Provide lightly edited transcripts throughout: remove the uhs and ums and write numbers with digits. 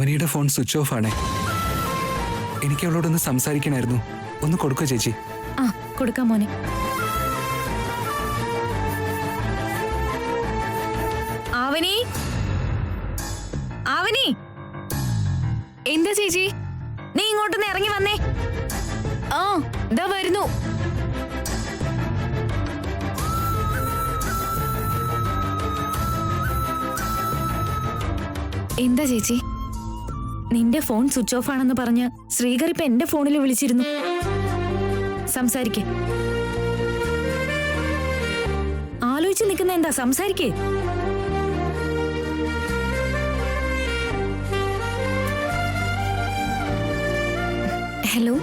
അവനിയുടെ phone switch off ആണേ. എനിക്ക് അവളോടൊന്ന് സംസാരിക്കണമായിരുന്നു. ഒന്ന് കൊടുക്കോ ചേച്ചി? ആ കൊടുക്കാം മോനെ. ആവനി, ആവനി, എന്താ ചേച്ചി? നീ ഇങ്ങോട്ടൊന്ന് ഇറങ്ങി വന്നേ. ആ ഇതാ വരുന്നു. എന്താ ചേച്ചി? നിന്റെ ഫോൺ സ്വിച്ച് ഓഫ് ആണെന്ന് പറഞ്ഞ് ശ്രീകർ ഇപ്പൊ എന്റെ ഫോണിൽ വിളിച്ചിരുന്നു. സംസാരിക്കേ. ആലോചിച്ച് നിൽക്കുന്ന എന്താ? സംസാരിക്കേ. ഹലോ.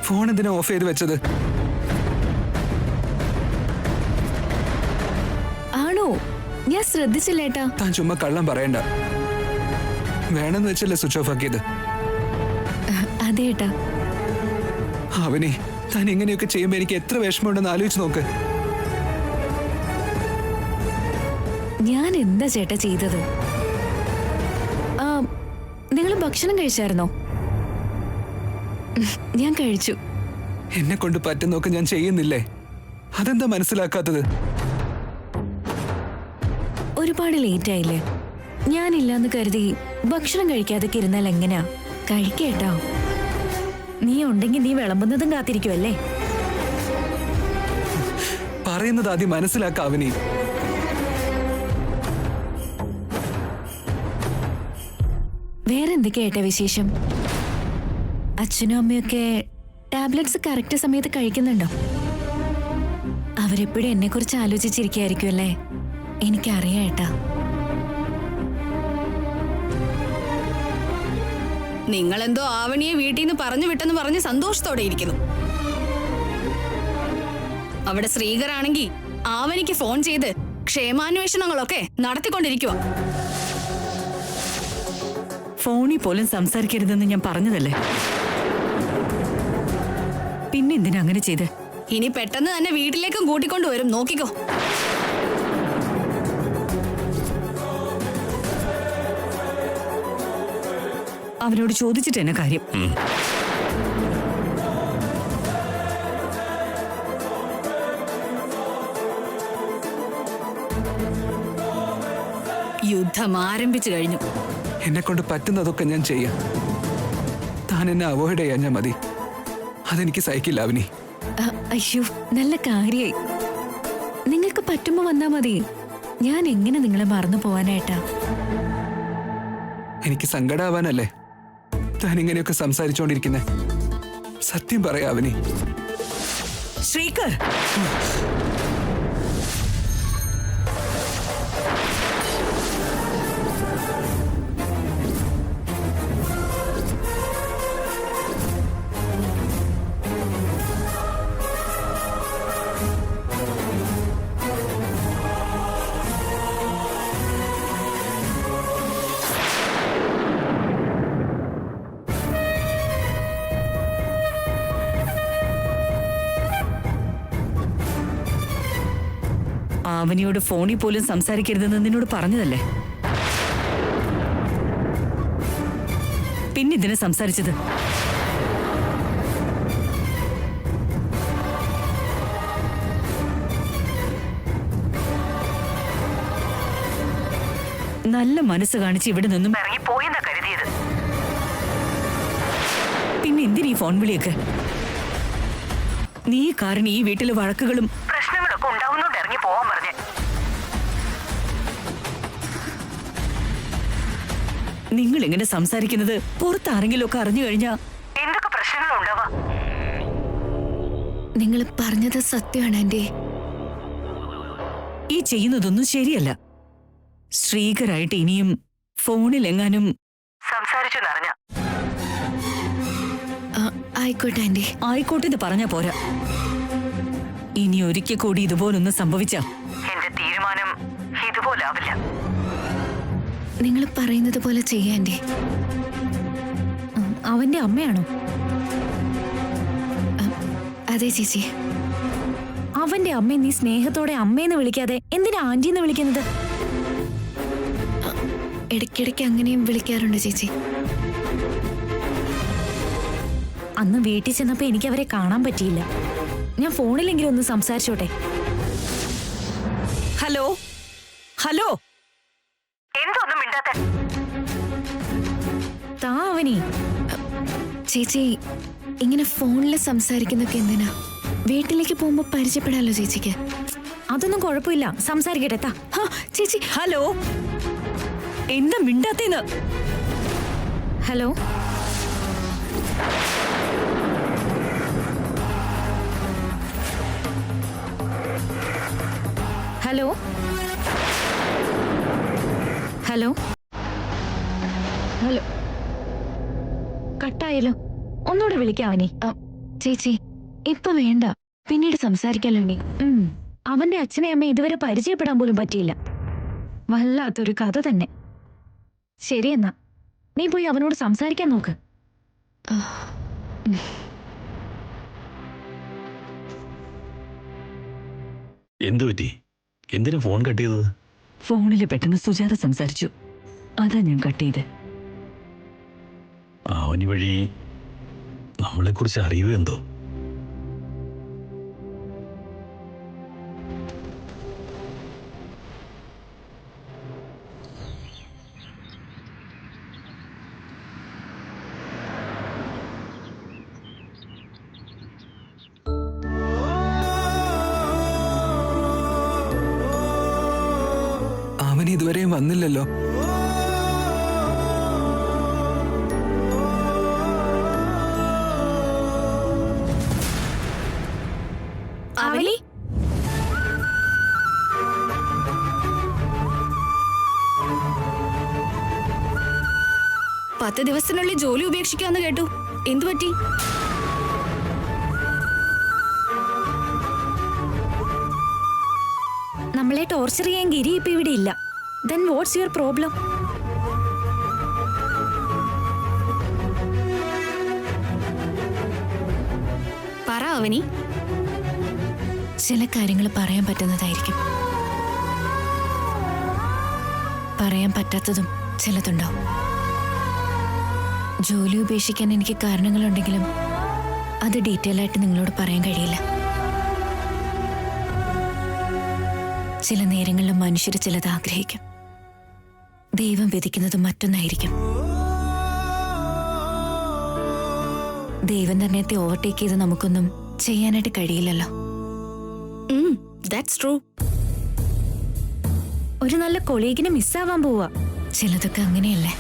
ഫോൺ എന്തിനാ ഓഫ് ചെയ്ത് വെച്ചത്? ആണോ? ഞാൻ ശ്രദ്ധിച്ചില്ലേട്ടാ. താൻ ചുമ്മാ കള്ളം പറയണ്ട. വേണമെന്ന് വെച്ചല്ലേ സ്വിച്ച് ഓഫ് ആക്കിയത്? അതേട്ടാ. അവനെ താൻ ഇങ്ങനെയൊക്കെ ചെയ്യുമ്പോ എനിക്ക് എത്ര വിഷമമുണ്ടെന്ന് ആലോചിച്ച് നോക്ക്. ഞാൻ എന്താ ചേട്ടാ ചെയ്തത്? നിങ്ങൾ ഭക്ഷണം കഴിച്ചായിരുന്നോ? ഞാൻ കഴിച്ചു. എന്നെ കൊണ്ട് പറ്റുന്നൊക്കെ ഞാൻ ചെയ്യുന്നില്ലേ? അതെന്താ മനസ്സിലാക്കാത്തത്? ഒരുപാട് ലേറ്റ് ആയില്ലേ? ഞാനില്ലാന്ന് കരുതി ഭക്ഷണം കഴിക്കാതൊക്കെ ഇരുന്നാൽ എങ്ങനെയാ? കഴിക്കേട്ടോ. നീ ഉണ്ടെങ്കിൽ നീ വിളമ്പുന്നതും കാത്തിരിക്കുമല്ലേ? പറയുന്നത് ആദ്യം മനസ്സിലാക്കാവനി. വേറെന്തൊക്കെയായിട്ടാ വിശേഷം? അച്ഛനും അമ്മയൊക്കെ ടാബ്ലറ്റ്സ് കറക്റ്റ് സമയത്ത് കഴിക്കുന്നുണ്ടോ? അവരെപ്പോഴും എന്നെ കുറിച്ച് ആലോചിച്ചിരിക്കായിരിക്കും അല്ലേ? എനിക്കറിയാം ഏട്ടാ. നിങ്ങളെന്തോ ആവണിയെ വീട്ടിൽ നിന്ന് പറഞ്ഞു വിട്ടെന്ന് പറഞ്ഞ് സന്തോഷത്തോടെ ഇരിക്കുന്നു. അവിടെ ശ്രീകരാണെങ്കിൽ ആവണിക്ക് ഫോൺ ചെയ്ത് ക്ഷേമാന്വേഷണങ്ങളൊക്കെ നടത്തിക്കൊണ്ടിരിക്കുക. ഫോണിൽ പോലും സംസാരിക്കരുതെന്ന് ഞാൻ പറഞ്ഞതല്ലേ? പിന്നെ എന്തിനാ അങ്ങനെ ചെയ്ത്? ഇനി പെട്ടെന്ന് തന്നെ വീട്ടിലേക്കും കൂട്ടിക്കൊണ്ടുവരും, നോക്കിക്കോ. അവനോട് ചോദിച്ചിട്ട് എന്നെ കാര്യം. യുദ്ധം ആരംഭിച്ചു കഴിഞ്ഞു. എന്നെ കൊണ്ട് പറ്റുന്നതൊക്കെ ഞാൻ ചെയ്യാം. താൻ എന്നെ അവോയ്ഡ് ചെയ്യാൻ ഞാൻ മതി. അതെനിക്ക് സഹിക്കില്ല അവനി. അയ്യോ, നല്ല കാര്യായി. നിങ്ങൾക്ക് പറ്റുമ്പോ വന്നാ മതി. ഞാൻ എങ്ങനെ നിങ്ങളെ മറന്നു പോവാനായിട്ടാ? എനിക്ക് സങ്കടാവാനല്ലേ താൻ ഇങ്ങനെയൊക്കെ സംസാരിച്ചോണ്ടിരിക്കുന്നെ? സത്യം പറയാ അവനി. ശ്രീകർ, അവനിയോട് ഫോണിൽ പോലും സംസാരിക്കരുതെന്ന് നിന്നോട് പറഞ്ഞതല്ലേ? പിന്നെ ഇതിനെ സംസാരിച്ചത്? നല്ല മനസ്സ് കാണിച്ച് ഇവിടെ നിന്നും ഇറങ്ങിപ്പോയെന്നാ കരുതിയത്. പിന്നെ എന്തിനീ ഫോൺ വിളിയൊക്കെ? നീ കാരണം ഈ വീട്ടിലെ വഴക്കുകളും പ്രശ്നങ്ങളൊക്കെ ഉണ്ടാവുന്നോണ്ട് ഇറങ്ങി പോവാൻ പറഞ്ഞ്. നിങ്ങൾ ഇങ്ങനെ സംസാരിക്കുന്നത് പുറത്താരെങ്കിലും ഒക്കെ അറിഞ്ഞു കഴിഞ്ഞാ എന്തൊക്കെ പ്രശ്നങ്ങളുണ്ടാവാ? നിങ്ങൾ പറഞ്ഞത് സത്യമാണ് ആന്റി. ഈ ചെയ്യുന്നതൊന്നും ശരിയല്ല. ശ്രീകരായിട്ട് ഇനിയും ഫോണിലെങ്ങാനും സംസാരിച്ചെന്നറിഞ്ഞ ആയിക്കോട്ടെ ആന്റി. ആയിക്കോട്ടെ പറഞ്ഞാ പോരാ. ഇനി ഒരിക്കൽ കൂടി ഇതുപോലൊന്ന് സംഭവിച്ച എന്റെ തീരുമാനം ഇതുപോലാവില്ല. നിങ്ങൾ പറയുന്നത് പോലെ ചെയ്യാൻ ആന്റി. അവന്റെ അമ്മയാണോ? അതെ ചേച്ചി. അവന്റെ അമ്മയെ നീ സ്നേഹത്തോടെ അമ്മയെന്ന് വിളിക്കാതെ എന്തിനാ ആന്റിന്ന് വിളിക്കുന്നത്? ഇടയ്ക്കിടയ്ക്ക് അങ്ങനെയും വിളിക്കാറുണ്ട് ചേച്ചി. അന്ന് വീട്ടിൽ ചെന്നപ്പോ എനിക്ക് അവരെ കാണാൻ പറ്റിയില്ല. ഞാൻ ഫോണിലെങ്കിലും ഒന്ന് സംസാരിച്ചോട്ടെ. ഹലോ ഹലോ, എന്തൊന്നും മിണ്ടാത്തെ? താ അവനി. ചേച്ചി ഇങ്ങനെ ഫോണിൽ സംസാരിക്കുന്നൊക്കെ എന്തിനാ? വീട്ടിലേക്ക് പോകുമ്പോ പരിചയപ്പെടാലോ ചേച്ചിക്ക്. അതൊന്നും കുഴപ്പമില്ല, സംസാരിക്കട്ടെ. താ ചേച്ചി. ഹലോ, എന്താ മിണ്ടാത്തേന്ന്? Hello hello hello hello. കട്ടായല്ലോ. ഒന്നുകൂടെ വിളിക്കാം അവനെ. ചേച്ചി ഇപ്പൊ വേണ്ട, പിന്നീട് സംസാരിക്കാലോ. അവന്റെ അച്ഛനെ അമ്മ ഇതുവരെ പരിചയപ്പെടാൻ പോലും പറ്റിയില്ല. വല്ലാത്തൊരു കഥ തന്നെ. ശരിയെന്നാ, നീ പോയി അവനോട് സംസാരിക്കാൻ നോക്ക്. എന്തു പറ്റി? എന്തിനാ ഫോൺ കട്ട് ചെയ്തത്? ഫോണിൽ പെട്ടെന്ന് സുജാത സംസാരിച്ചു, അതാ ഞാൻ കട്ട് ചെയ്ത്. അവനി വഴി നമ്മളെ കുറിച്ച് അറിയുമെന്തോ? അവൻ ഇതുവരെയും വന്നില്ലല്ലോ. അവനി, പത്ത് ദിവസത്തിനുള്ളിൽ ജോലി ഉപേക്ഷിക്കാന്ന് കേട്ടു. എന്തു പറ്റി? നമ്മളെ ടോർച്ചർ ചെയ്യാൻ ഗിരി ഇപ്പൊ ഇവിടെ ഇല്ല. Then what's your problem? പറ അവനി. ചില കാര്യങ്ങൾ പറയാൻ പറ്റുന്നതായിരിക്കും, പറയാൻ പറ്റാത്തതും ചിലതുണ്ടാവും. ജോലി ഉപേക്ഷിക്കാൻ എനിക്ക് കാരണങ്ങളുണ്ടെങ്കിലും അത് ഡീറ്റെയിൽ ആയിട്ട് നിങ്ങളോട് പറയാൻ കഴിയില്ല. ചില നേരങ്ങളിൽ മനുഷ്യർ ചിലത് ആഗ്രഹിക്കും, ദൈവം വിധിക്കുന്നത് മറ്റൊന്നായിരിക്കും. ദൈവം നിർണയത്തെ ഓവർടേക്ക് ചെയ്ത് നമുക്കൊന്നും ചെയ്യാനായിട്ട് കഴിയില്ലല്ലോ. That's true. ഒരു നല്ല കൊളീഗിനെ മിസ്സാവാൻ പോവാ. ചിലതൊക്കെ അങ്ങനെയല്ലേ.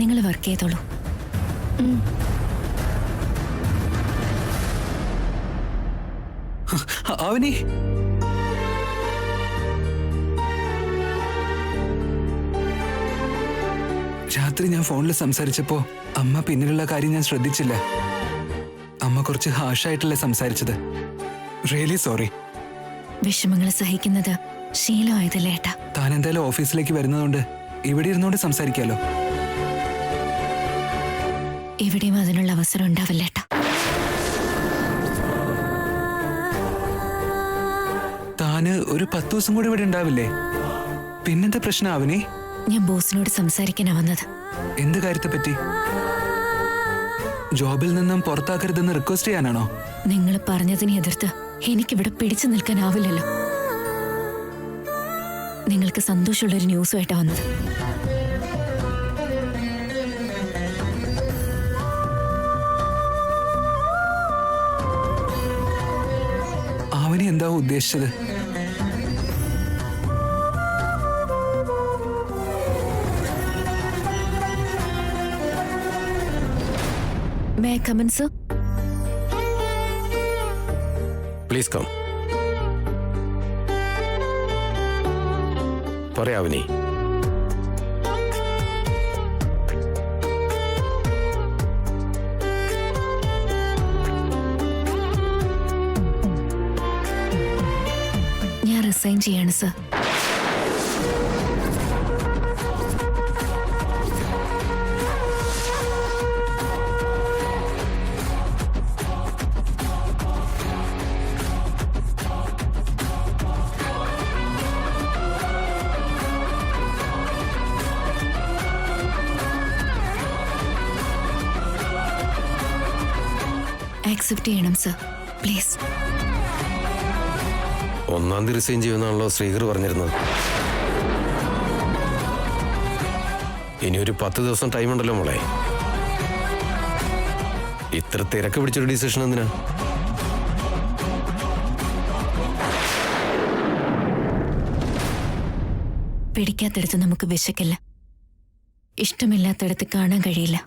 നിങ്ങൾ വർക്ക് ചെയ്തോളൂ. അവനി, രാത്രി ഞാൻ ഫോണിൽ സംസാരിച്ചപ്പോ അമ്മ പിന്നിലുള്ള കാര്യം ഞാൻ ശ്രദ്ധിച്ചില്ല. അമ്മ കുറച്ച് ഹാഷായിട്ടല്ലേ സംസാരിച്ചത്. Really sorry. വിഷമങ്ങൾ സഹിക്കുന്നത് ശീലമായതല്ലേ ഏട്ടാ. താൻ എന്തായാലും ഓഫീസിലേക്ക് വരുന്നതുകൊണ്ട് ഇവിടെ ഇരുന്നോണ്ട് സംസാരിക്കാലോ. എവിടെയും അതിനുള്ള അവസരം ഉണ്ടാവില്ല ഏട്ടാ. താന് ഒരു 10 ദിവസം കൂടി ഇവിടെ ഉണ്ടാവില്ലേ? പിന്നെന്താ പ്രശ്നം അവനി? ഞാൻ ബോസിനോട് സംസാരിക്കാനാ വന്നത്. എന്ത് കാര്യത്തെ പറ്റി? ജോബിൽ നിന്നും പുറത്താക്കരുതെന്ന് റിക്വസ്റ്റ് ചെയ്യാനാണോ? നിങ്ങൾ പറഞ്ഞതിനെ എതിർത്ത് എനിക്കിവിടെ പിടിച്ചു നിൽക്കാനാവില്ലല്ലോ. നിങ്ങൾക്ക് സന്തോഷമുള്ളൊരു ന്യൂസുമായിട്ടാ വന്നത്. അവനി എന്താ ഉദ്ദേശിച്ചത്? May I come in, sir? Please come. പറയാവനി. ഞാൻ റിസൈൻ ചെയ്യാണ് സർ. അക്സെപ്റ്റ് ചെയ്യണം സർ, പ്ലീസ്. 1-ാം തീയതി റിസൈൻ ചെയ്യുമെന്നാണല്ലോ ശ്രീകർ പറഞ്ഞിരുന്നത്. ഇനി ഒരു 10 ദിവസം ടൈം ഉണ്ടല്ലോ മോളെ. ഇത്ര തിരക്ക് പിടിച്ചൊരു ഡിസിഷൻ എന്തിനാ? പിടിക്കാത്തടത്ത് നമുക്ക് വിശക്കില്ല, ഇഷ്ടമില്ലാത്തടത്ത് കാണാൻ കഴിയില്ല,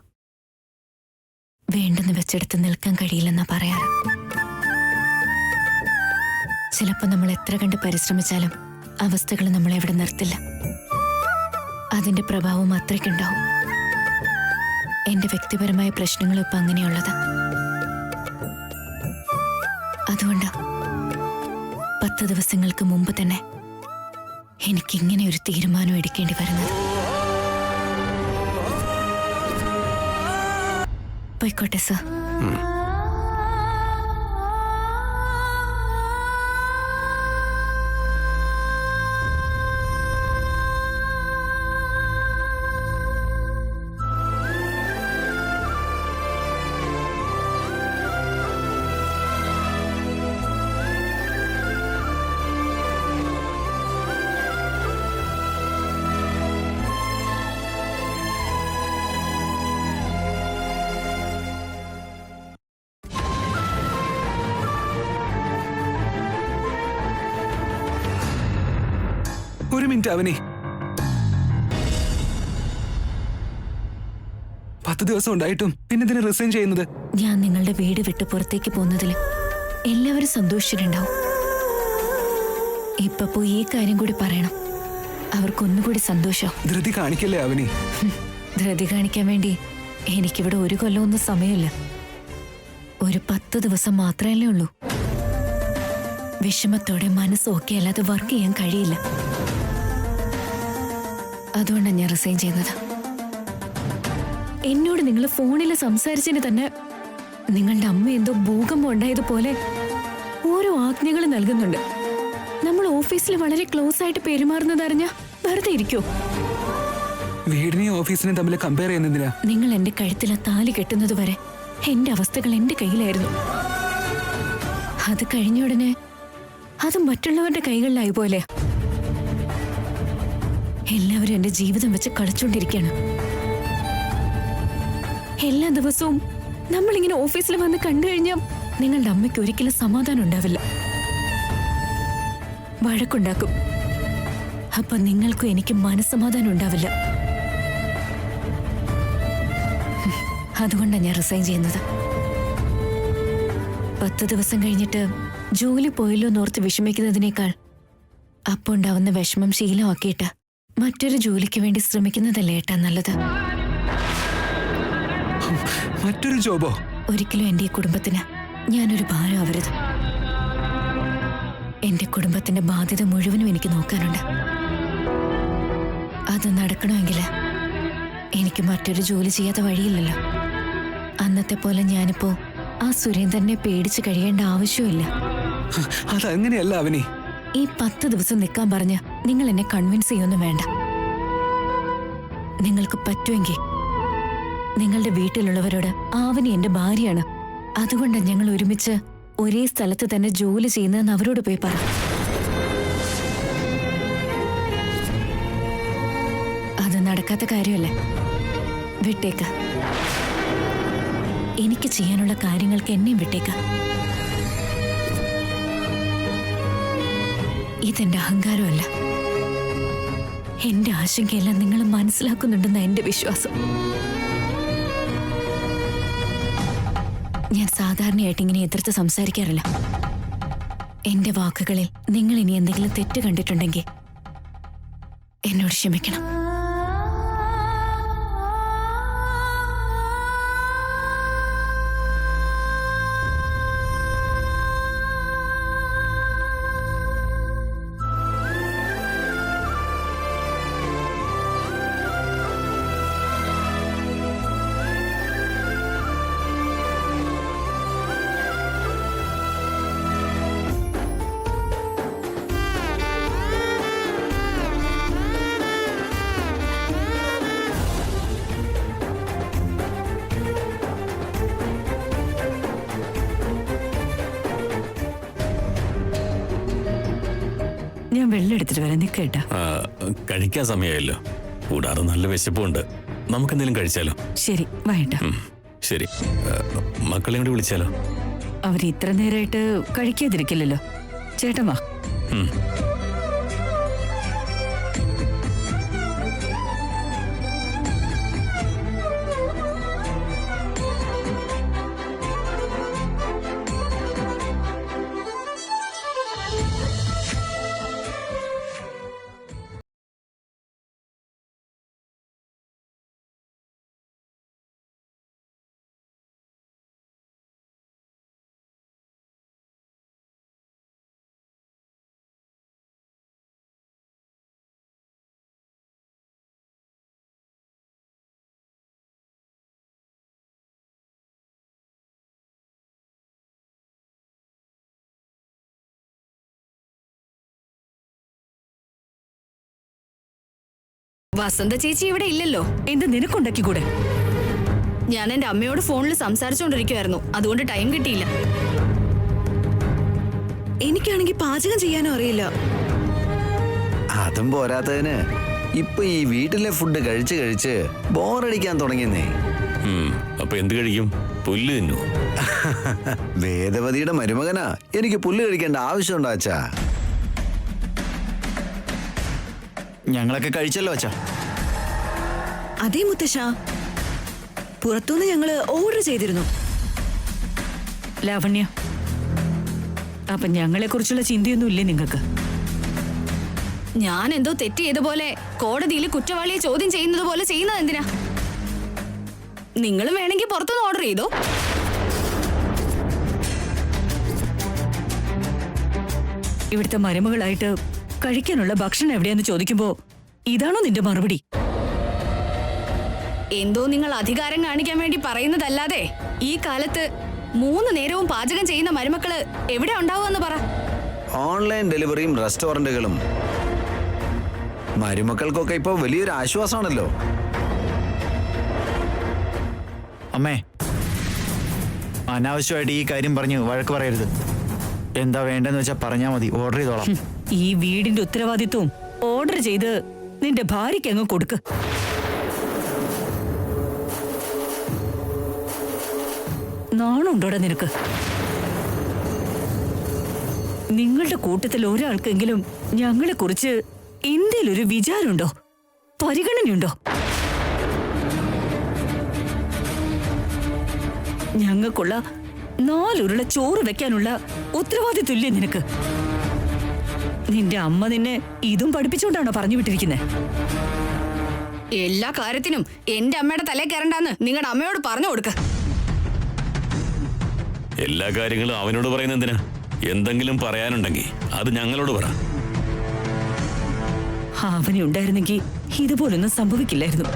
വേണ്ടെന്ന് വെച്ചെടുത്ത് നിൽക്കാൻ കഴിയില്ലെന്നാ പറയാറ്. ചിലപ്പോൾ നമ്മൾ എത്ര കണ്ട് പരിശ്രമിച്ചാലും അവസ്ഥകൾ നമ്മളെ എവിടെ നിർത്തില്ല. അതിന്റെ പ്രഭാവം അത്രയ്ക്കുണ്ടാവും. എന്റെ വ്യക്തിപരമായ പ്രശ്നങ്ങൾ ഇപ്പൊ അങ്ങനെയുള്ളത്. അതുകൊണ്ട് 10 ദിവസങ്ങൾക്ക് മുമ്പ് തന്നെ എനിക്കിങ്ങനെ ഒരു തീരുമാനം എടുക്കേണ്ടി വരുന്നത്. പോയിക്കോട്ടെ സർ. ഒരു മിനിറ്റ് അവനി. 10 ദിവസം ഉണ്ടായിട്ടും പിന്നെ റിസൈൻ ചെയ്യുന്നത്? ഞാൻ നിങ്ങളുടെ വീട് വിട്ട് പുറത്തേക്ക് പോകുന്നതിൽ എല്ലാവരും സന്തോഷിച്ചിട്ടുണ്ടാവും. ഇപ്പൊ പോയി ഈ കാര്യം കൂടി പറയണം, അവർക്കൊന്നുകൂടി സന്തോഷം. ധൃതി കാണിക്കല്ലേ അവനി. ധൃതി കാണിക്കാൻ വേണ്ടി എനിക്കിവിടെ 1 കൊല്ലമൊന്നും സമയമില്ല. ഒരു 10 ദിവസം മാത്രമല്ലേ ഉള്ളൂ. വിഷമത്തോടെ മനസ്സൊക്കെ അല്ലാതെ വർക്ക് ചെയ്യാൻ കഴിയില്ല. അതുകൊണ്ടാണ് ഞാൻ റിസൈൻ ചെയ്യുന്നത്. എന്നോട് നിങ്ങൾ ഫോണിൽ സംസാരിച്ചതിന് തന്നെ നിങ്ങളുടെ അമ്മ എന്തോ ഭൂകമ്പം ഉണ്ടായതുപോലെ ഓരോ ആജ്ഞകൾ നൽകുന്നുണ്ട്. നമ്മൾ ഓഫീസിൽ വളരെ ക്ലോസ് ആയിട്ട് പെരുമാറുന്നതറിഞ്ഞ വെറുതെ ഇരിക്കോ? വീടിനെയും ഓഫീസിനെയും തമ്മിൽ കമ്പയർ ചെയ്യുന്നതിനാ? നിങ്ങൾ എന്റെ കഴുത്തിലെ താലി കെട്ടുന്നത് വരെ എന്റെ അവസ്ഥകൾ എന്റെ കയ്യിലായിരുന്നു. അത് കഴിഞ്ഞ ഉടനെ അത് മറ്റുള്ളവരുടെ കൈകളിലായി പോലെ. എല്ലാവരും എന്റെ ജീവിതം വെച്ച് കളിച്ചോണ്ടിരിക്കുകയാണ്. എല്ലാ ദിവസവും നമ്മളിങ്ങനെ ഓഫീസിൽ വന്ന് കണ്ടു കഴിഞ്ഞാൽ നിങ്ങളുടെ അമ്മയ്ക്ക് ഒരിക്കലും സമാധാനം ഉണ്ടാവില്ല, വഴക്കുണ്ടാക്കും. അപ്പൊ നിങ്ങൾക്കും എനിക്ക് മനസ്സമാധാനം ഉണ്ടാവില്ല. അതുകൊണ്ടാണ് ഞാൻ റിസൈൻ ചെയ്യുന്നത്. 10 ദിവസം കഴിഞ്ഞിട്ട് ജോലി പോയല്ലോ എന്നോർത്ത് വിഷമിക്കുന്നതിനേക്കാൾ അപ്പൊ ഉണ്ടാവുന്ന വിഷമം ശീലമാക്കിയിട്ട് മറ്റൊരു ജോലിക്ക് വേണ്ടി ശ്രമിക്കുന്നതല്ലേ ഏട്ടാ നല്ലത്. മറ്റൊരു ജോബോ? ഒരിക്കലും എന്റെ ഈ കുടുംബത്തിന് ഞാനൊരു ഭാരമാവരുത്. എന്റെ കുടുംബത്തിന്റെ ബാധ്യത മുഴുവനും എനിക്ക് നോക്കാനുണ്ട്. അത് നടക്കണമെങ്കിൽ എനിക്ക് മറ്റൊരു ജോലി ചെയ്യാത്ത വഴിയില്ലല്ലോ. അന്നത്തെ പോലെ ഞാനിപ്പോ ആ സുരേന്ദ്രനെ പേടിച്ച് കഴിയേണ്ട ആവശ്യമില്ല. അതങ്ങനെയല്ല അവനി. ഈ 10 ദിവസം നിൽക്കാൻ പറഞ്ഞ് നിങ്ങൾ എന്നെ കൺവിൻസ് ചെയ്യൊന്നും വേണ്ട. നിങ്ങൾക്ക് പറ്റുമെങ്കിൽ നിങ്ങളുടെ വീട്ടിലുള്ളവരോട് ആവനി എന്റെ ഭാര്യയാണ്, അതുകൊണ്ടാണ് ഞങ്ങൾ ഒരുമിച്ച് ഒരേ സ്ഥലത്ത് തന്നെ ജോലി ചെയ്യുന്നതെന്ന് അവരോട് പോയി പറ. അത് നടക്കാത്ത കാര്യമല്ലേ, വിട്ടേക്ക. എനിക്ക് ചെയ്യാനുള്ള കാര്യങ്ങൾക്ക് എന്നെയും വിട്ടേക്ക. ഇതെന്റെ അഹങ്കാരമല്ല, എന്റെ ആശങ്കയെല്ലാം നിങ്ങൾ മനസ്സിലാക്കുന്നുണ്ടെന്ന എന്റെ വിശ്വാസം. ഞാൻ സാധാരണയായിട്ട് ഇങ്ങനെ എതിർത്ത് സംസാരിക്കാറില്ല. എന്റെ വാക്കുകളിൽ നിങ്ങൾ ഇനി എന്തെങ്കിലും തെറ്റ് കണ്ടിട്ടുണ്ടെങ്കിൽ എന്നോട് ക്ഷമിക്കണം. ഞാൻ വെള്ളം എടുത്തിട്ട് വരാൻ നിൽക്കേട്ടാ. കഴിക്കാൻ സമയമായല്ലോ. കൂടാതെ നല്ല വിശപ്പുണ്ട്. നമുക്കെന്തെങ്കിലും കഴിച്ചാലോ? ശരി വായേട്ടാ. ശരി. മക്കളെ കൂടി വിളിച്ചാലോ? അവർ ഇത്ര നേരമായിട്ട് കഴിക്കാതിരിക്കില്ലല്ലോ. ചേട്ടൻ വാ. വസന്ത ചേച്ചി ഇവിടെ ഇല്ലല്ലോ. എന്ത് നിനക്കുണ്ടാക്കിക്കൂടെ? ഞാൻ എന്റെ അമ്മയോട് ഫോണിൽ സംസാരിച്ചുകൊണ്ടിരിക്കുവായിരുന്നു, അതുകൊണ്ട് ടൈം കിട്ടിയില്ല. എനിക്കാണെങ്കിൽ പാചകം ചെയ്യാനും അറിയില്ല. അതും പോരാത്തതിന് ഇപ്പൊ ഈ വീട്ടിലെ ഫുഡ് കഴിച്ച് കഴിച്ച് ബോറടിക്കാൻ തുടങ്ങിയെന്നേ. അപ്പൊ എന്ത് കഴിക്കും? പുല്ല് തിന്നു. വേദവതിയുടെ മരുമകനാ, എനിക്ക് പുല്ല് കഴിക്കേണ്ട ആവശ്യമുണ്ടോ അച്ഛാ? ഞങ്ങളൊക്കെ കഴിച്ചല്ലോ അച്ഛാ. അതേ മുത്തശ്ശ, പുറത്തുനിന്ന് ഞങ്ങള് ഓർഡർ ചെയ്തിരുന്നു. ലാവണ്യ, അപ്പൊ ഞങ്ങളെ കുറിച്ചുള്ള ചിന്തയൊന്നും ഇല്ലേ നിങ്ങൾക്ക്? ഞാൻ എന്തോ തെറ്റ് ചെയ്ത പോലെ കോടതിയിൽ കുറ്റവാളിയെ ചോദ്യം ചെയ്യുന്നത് പോലെ ചെയ്യുന്നത് എന്തിനാ? നിങ്ങളും വേണമെങ്കിൽ പുറത്തുനിന്ന് ഓർഡർ ചെയ്തോ. ഇവിടുത്തെ മരുമകളായിട്ട് കഴിക്കാനുള്ള ഭക്ഷണം എവിടെയാന്ന് ചോദിക്കുമ്പോ ഇതാണോ നിന്റെ മറുപടി? എന്തോ നിങ്ങൾ അധികാരം കാണിക്കാൻ വേണ്ടി പറയുന്നതല്ലാതെ ഈ കാലത്ത് 3 നേരവും പാചകം ചെയ്യുന്ന മരുമക്കള് എവിടെ ഉണ്ടാവുമെന്ന് പറ. ഓൺലൈൻ ഡെലിവറിയും റെസ്റ്റോറന്റുകളും മരുമക്കൾക്കൊക്കെ ഇപ്പൊ വലിയൊരു ആശ്വാസമാണല്ലോ. അമ്മേ, അനാവശ്യമായിട്ട് ഈ കാര്യം പറഞ്ഞ് വഴക്ക് പറയരുത്. എന്താ വേണ്ടെന്ന് വെച്ചാൽ പറഞ്ഞാൽ മതി, ഓർഡർ ചെയ്തോളാം. ഈ വീടിന്റെ ഉത്തരവാദിത്വം ഓർഡർ ചെയ്ത് നിന്റെ ഭാര്യയ്ക്ക് അങ്ങ് കൊടുക്ക്. നാണുണ്ടോടാ നിനക്ക്? നിങ്ങളുടെ കൂട്ടത്തിൽ ഒരാൾക്കെങ്കിലും ഞങ്ങളെ കുറിച്ച് എന്തേലൊരു വിചാരമുണ്ടോ, പരിഗണനയുണ്ടോ? ഞങ്ങൾക്കുള്ള 4 ഉരുള ചോറ് വെക്കാനുള്ള ഉത്തരവാദിത്വമില്ലേ നിനക്ക്? നിന്റെ അമ്മ നിന്നെ ഇതും പഠിപ്പിച്ചുകൊണ്ടാണോ പറഞ്ഞു വിട്ടിരിക്കുന്നത്? എല്ലാ കാര്യത്തിനും എന്റെ അമ്മയുടെ തലേ കയറണ്ടെന്ന് നിങ്ങളുടെ അമ്മയോട് പറഞ്ഞു കൊടുക്ക. എല്ലാ കാര്യങ്ങളും അവനോട് പറയുന്ന എന്തിനാ? എന്തെങ്കിലും പറയാനുണ്ടെങ്കിൽ അത് ഞങ്ങളോട് പറ. അവനെ ഉണ്ടായിരുന്നെങ്കിൽ ഇതുപോലൊന്നും സംഭവിക്കില്ലായിരുന്നു.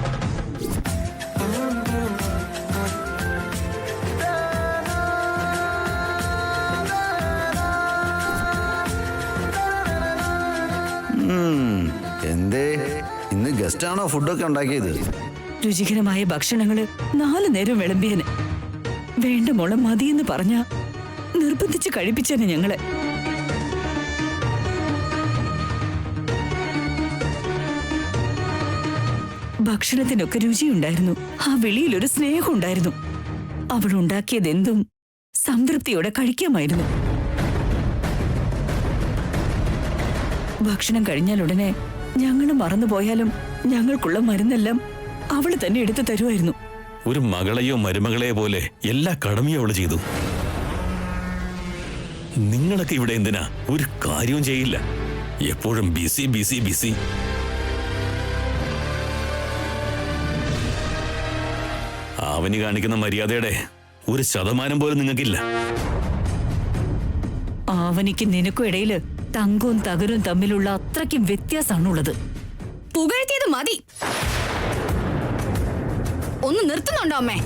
എന്തേ ഇന്ന് ഗസ്റ്റ് ആണോ ഫുഡൊക്കെ ഉണ്ടാക്കിയത്? രുചികരമായ ഭക്ഷണങ്ങള് 4 നേരം വിളമ്പിയന്. വേണ്ട മോളെ മതിയെന്ന് പറഞ്ഞ നിർബന്ധിച്ച് കഴിപ്പിച്ചേനെ ഞങ്ങളെ. ഭക്ഷണത്തിനൊക്കെ രുചിയുണ്ടായിരുന്നു. ആ വിളിയിലൊരു സ്നേഹം ഉണ്ടായിരുന്നു. അവൾ ഉണ്ടാക്കിയതെന്തും സംതൃപ്തിയോടെ കഴിക്കാമായിരുന്നു. ഭക്ഷണം കഴിഞ്ഞാൽ ഉടനെ ഞങ്ങൾ മറന്നുപോയാലും ഞങ്ങൾക്കുള്ള മരുന്നെല്ലാം അവള് തന്നെ എടുത്തു തരുമായിരുന്നു. ഒരു മകളെയോ മരുമകളെയോ പോലെ എല്ലാ കടമയും അവള് ചെയ്തു. നിങ്ങളൊക്കെ ഇവിടെ എന്തിനാ? ഒരു കാര്യവും ചെയ്യില്ല. എപ്പോഴും ബിസി ബിസി ബിസി. അവന് കാണിക്കുന്ന മര്യാദയുടെ 1% പോലും നിങ്ങൾക്കില്ല. അവനിക്ക് നിനക്കും ഇടയില് തങ്കവും തകരും തമ്മിലുള്ള അത്രയ്ക്കും വ്യത്യാസമാണുള്ളത്. പുകഴ്ത്തിയത് മതി. ഒന്ന് നിർത്തുന്നുണ്ടോ അമ്മേ?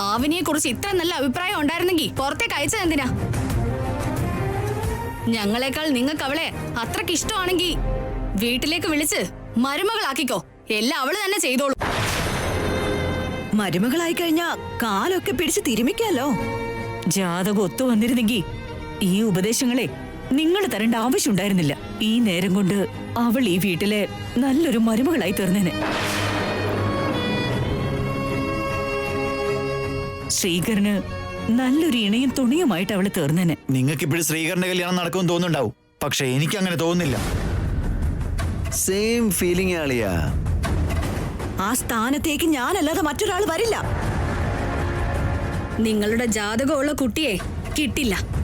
ആവിനെ കുറിച്ച് ഇത്ര നല്ല അഭിപ്രായം ഉണ്ടായിരുന്നെങ്കിൽ പുറത്തേക്ക് അയച്ചത് എന്തിനാ? ഞങ്ങളെക്കാൾ നിങ്ങൾക്ക് അവളെ അത്രയ്ക്ക് ഇഷ്ടമാണെങ്കിൽ വീട്ടിലേക്ക് വിളിച്ച് മരുമകളാക്കിക്കോ. എല്ലാം അവള് തന്നെ ചെയ്തോളൂ. മരുമകളായി കഴിഞ്ഞാ കാലൊക്കെ പിടിച്ച് തിരുമിക്കാലോ. ജാതകം ഒത്തു വന്നിരുന്നെങ്കിൽ ഈ ഉപദേശങ്ങളെ നിങ്ങൾ തരേണ്ട ആവശ്യമുണ്ടായിരുന്നില്ല. ഈ നേരം കൊണ്ട് അവൾ ഈ വീട്ടിലെ നല്ലൊരു മരുമകളായി തീർന്നേനെ. ശ്രീകരന് നല്ലൊരു ഇണയും തുണിയുമായിട്ട് അവള് തീർന്നേനെ. നിങ്ങൾക്ക് ഇപ്പോഴും ശ്രീകരന്റെ കല്യാണം നടക്കുമെന്ന് തോന്നുന്നുണ്ടാവും, പക്ഷെ എനിക്ക് അങ്ങനെ തോന്നുന്നില്ല. സെയിം ഫീലിംഗ് ആളിയാ. ആ സ്ഥാനത്തേക്ക് ഞാനല്ലാതെ മറ്റൊരാൾ വരില്ല. നിങ്ങളുടെ ജാതകമുള്ള കുട്ടിയെ കിട്ടില്ല.